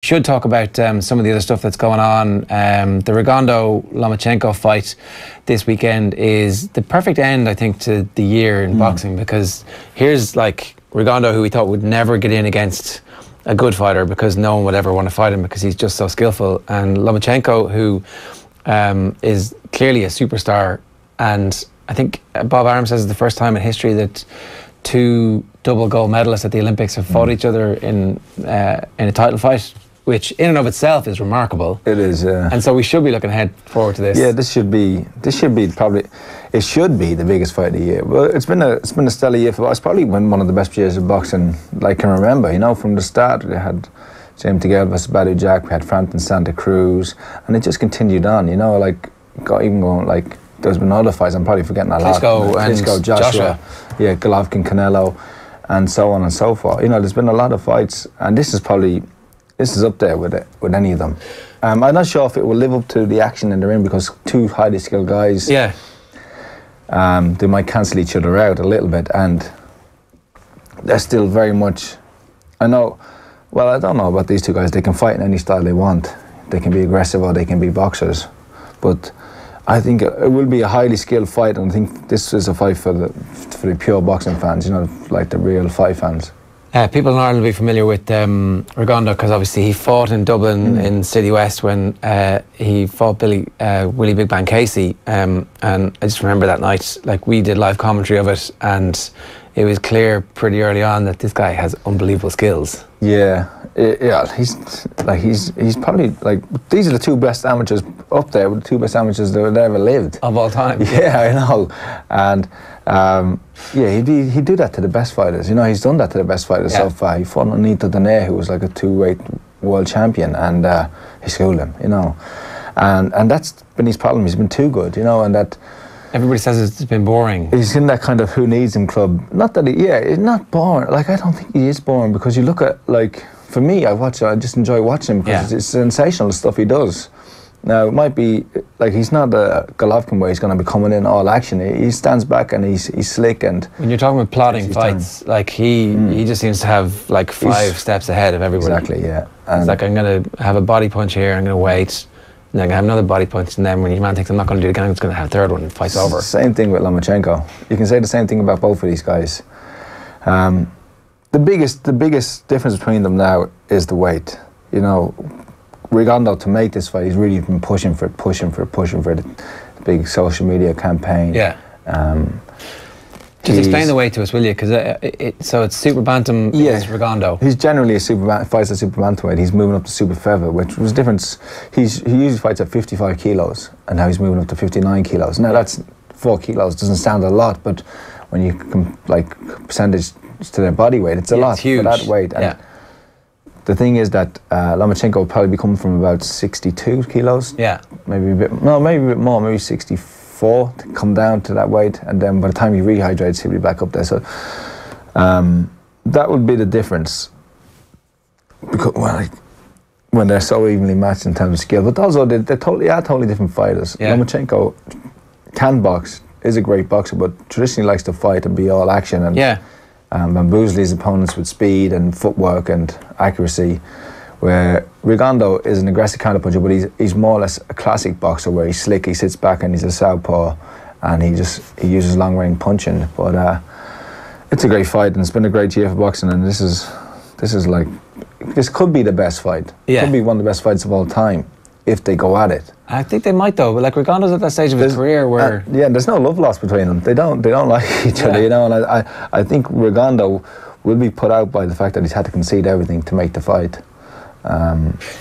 should talk about some of the other stuff that's going on. The Rigondeaux-Lomachenko fight this weekend is the perfect end, I think, to the year in boxing, because here's like Rigondeaux, who we thought would never get in against a good fighter because no one would ever want to fight him because he's just so skillful, and Lomachenko, who is clearly a superstar. And I think Bob Arum says it's the first time in history that two double gold medalists at the Olympics have fought each other in a title fight, which in and of itself is remarkable. It is, and so we should be looking ahead forward to this. Yeah, this should be probably, it should be the biggest fight of the year. Well, it's been a stellar year for. It's probably been one of the best years of boxing I can remember. You know, from the start we had James DeGale versus Badu Jack, we had Frampton Santa Cruz, and it just continued on. You know, like even going like. There's been other fights, I'm probably forgetting a lot. Klitschko, Joshua. Yeah, Golovkin, Canelo, and so on and so forth. You know, there's been a lot of fights, and this is up there with any of them. I'm not sure if it will live up to the action in the ring because two highly skilled guys. Yeah. They might cancel each other out a little bit, and they're still very much. I don't know about these two guys. They can fight in any style they want. They can be aggressive or they can be boxers, but. I think it will be a highly skilled fight, and I think this is a fight for the pure boxing fans, you know, like the real fight fans. People in Ireland will be familiar with Rigondeaux because obviously he fought in Dublin in City West when he fought Willie Big Bang Casey, and I just remember that night, like we did live commentary of it, and it was clear pretty early on that this guy has unbelievable skills. Yeah, he's probably like, these are the two best amateurs up there, with the two best amateurs that ever lived of all time. Yeah, I know, and yeah, he'd do that to the best fighters. You know, he's done that to the best fighters so far. He fought Anita Donaire, who was like a two-weight world champion, and he schooled him. You know, and that's been his problem. He's been too good. You know, and that. Everybody says it's been boring. He's in that kind of who needs him club. Not that it's not boring. Like, I don't think he is boring, because you look at, like, for me, I just enjoy watching him because it's sensational, the stuff he does. Now, it might be, like, he's not a Golovkin where he's going to be coming in all action. He stands back and he's slick. And when you're talking about plotting fights, like, he just seems to have, like, five steps ahead of everybody. Exactly, yeah. It's like, I'm going to have a body punch here, I'm going to wait. And then I have another body punch, and then when your man thinks I'm not going to do it again, I'm just going to have a third one and fight's over. Same thing with Lomachenko. You can say the same thing about both of these guys. The biggest difference between them now is the weight. You know, Rigondeaux, to make this fight, he's really been pushing for the big social media campaign. Yeah. Just explain the weight to us, will you? Because so it's super bantam against Rigondeaux. He's generally fights at super bantamweight. He's moving up to super feather, which was different. He usually fights at 55 kilos, and now he's moving up to 59 kilos. Now that's 4 kilos. Doesn't sound a lot, but when you like percentage to their body weight, it's a lot for that weight. And the thing is that Lomachenko will probably be coming from about 62 kilos. Yeah. Maybe a bit more, maybe 64. To come down to that weight, and then by the time he rehydrates, he'll be back up there. So that would be the difference, because when they're so evenly matched in terms of skill. But also they're totally different fighters. Lomachenko can box, is a great boxer, but traditionally likes to fight and be all action and bamboozle his opponents with speed and footwork and accuracy. Where Rigondeaux is an aggressive counterpuncher, but he's more or less a classic boxer where he's slick, he sits back and he's a southpaw, and he uses long range punching. But it's a great fight, and it's been a great year for boxing, and this could be the best fight. It could be one of the best fights of all time if they go at it. I think they might, though. But like, Rigondeaux's at that stage of his career where there's no love lost between them. They don't like each other, you know. And I think Rigondeaux will be put out by the fact that he's had to concede everything to make the fight.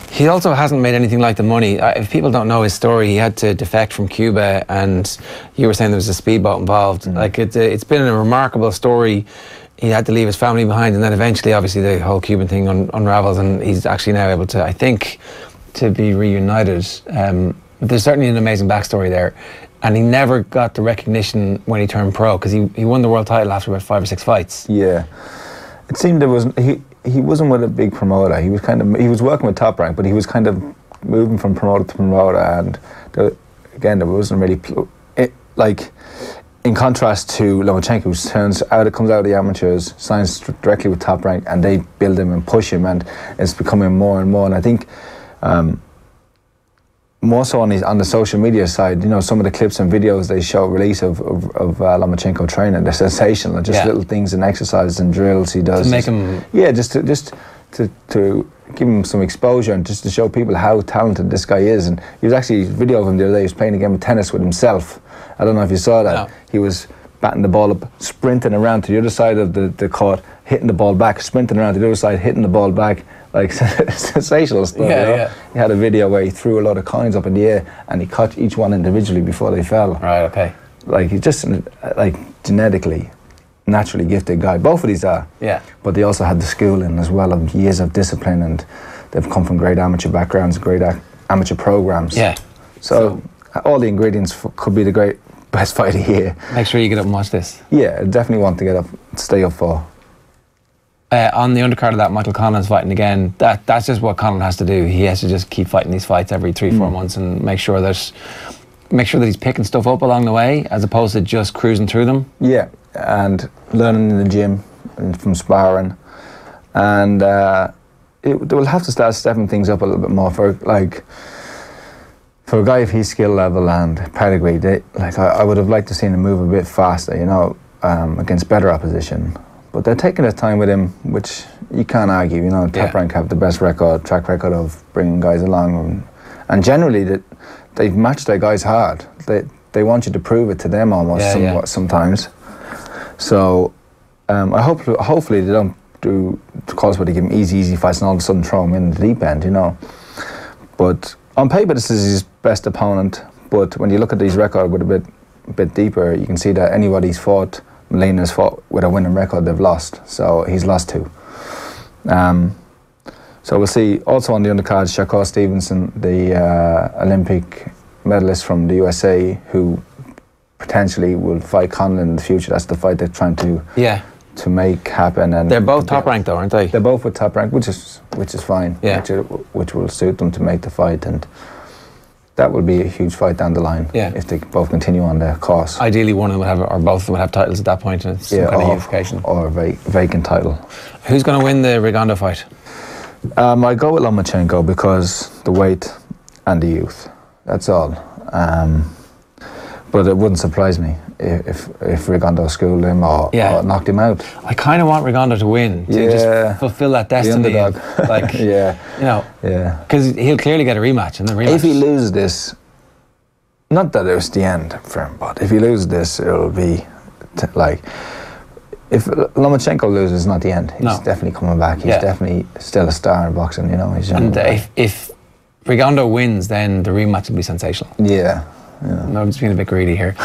He also hasn't made anything like the money. If people don't know his story, he had to defect from Cuba, and you were saying there was a speedboat involved. Like, it's been a remarkable story. He had to leave his family behind, and then eventually, obviously, the whole Cuban thing unravels, and he's actually now able to, I think, to be reunited. But there's certainly an amazing backstory there, and he never got the recognition when he turned pro, because he won the world title after about 5 or 6 fights. Yeah, it seemed he wasn't with a big promoter. He was working with Top Rank, but he was kind of moving from promoter to promoter, and there wasn't really in contrast to Lomachenko, who comes out of the amateurs, signs directly with Top Rank, and they build him and push him, and it's becoming more and more. And I think more so on the social media side, you know, some of the clips and videos they show release of Lomachenko training, they're sensational. Just little things and exercises and drills he does to make him. Yeah, just to give him some exposure and just to show people how talented this guy is. And he was actually video of him the other day. He was playing a game of tennis with himself. I don't know if you saw that. No. He was batting the ball up, sprinting around to the other side of the court, hitting the ball back, sprinting around to the other side, hitting the ball back. Like sensational stuff. Yeah, you know? yeah. He had a video where he threw a lot of coins up in the air and he caught each one individually before they fell. Right. Okay. Like he's just like genetically, naturally gifted guy. Both of these are. Yeah. But they also had the schooling as well of years of discipline, and they've come from great amateur backgrounds, great amateur programs. Yeah. So all the ingredients could be the best fight of the year. Make sure you get up and watch this. Yeah, I definitely want to get up, stay up for. On the undercard of that, Michael Conlan's fighting again. That's just what Conlan has to do. He has to just keep fighting these fights every 3-4 months and make sure that he's picking stuff up along the way as opposed to just cruising through them. Yeah, and learning in the gym and from sparring, and they will have to start stepping things up a little bit more for a guy of his skill level and pedigree. I would have liked to see him move a bit faster, you know, against better opposition. But they're taking their time with him, which you can't argue. You know, Top Rank have the best track record of bringing guys along, and generally they match their guys hard. They want you to prove it to them almost sometimes. So hopefully they don't do calls where they give him easy fights and all of a sudden throw him in the deep end, you know. But on paper this is his best opponent. But when you look at his record with a bit deeper, you can see that anybody he's fought. Molina's fought with a winning record, they've lost, so he's lost 2. So we'll see. Also on the undercard, Shakur Stevenson, the Olympic medalist from the USA, who potentially will fight Conlan in the future. That's the fight they're trying to make happen. And they're both Top Rank though, aren't they? They're both with Top Rank, which is fine. Yeah. Which will suit them to make the fight, and that will be a huge fight down the line if they both continue on their course. Ideally, one of them would have, or both of them would have titles at that point, and it's some kind of unification. Or a vacant title. Who's going to win the Rigondeaux fight? I go with Lomachenko because the weight and the youth. That's all. But it wouldn't surprise me if Rigondeaux schooled him or knocked him out. I kind of want Rigondeaux to win to just fulfill that destiny. The underdog. Like, you know, because he'll clearly get a rematch in the rematch. If he loses this, not that it was the end for him, but if he loses this, it'll be like, if Lomachenko loses, it's not the end. He's definitely coming back. He's definitely still a star in boxing, you know. He's young. And if Rigondeaux wins, then the rematch will be sensational. Yeah. No, I'm just being a bit greedy here.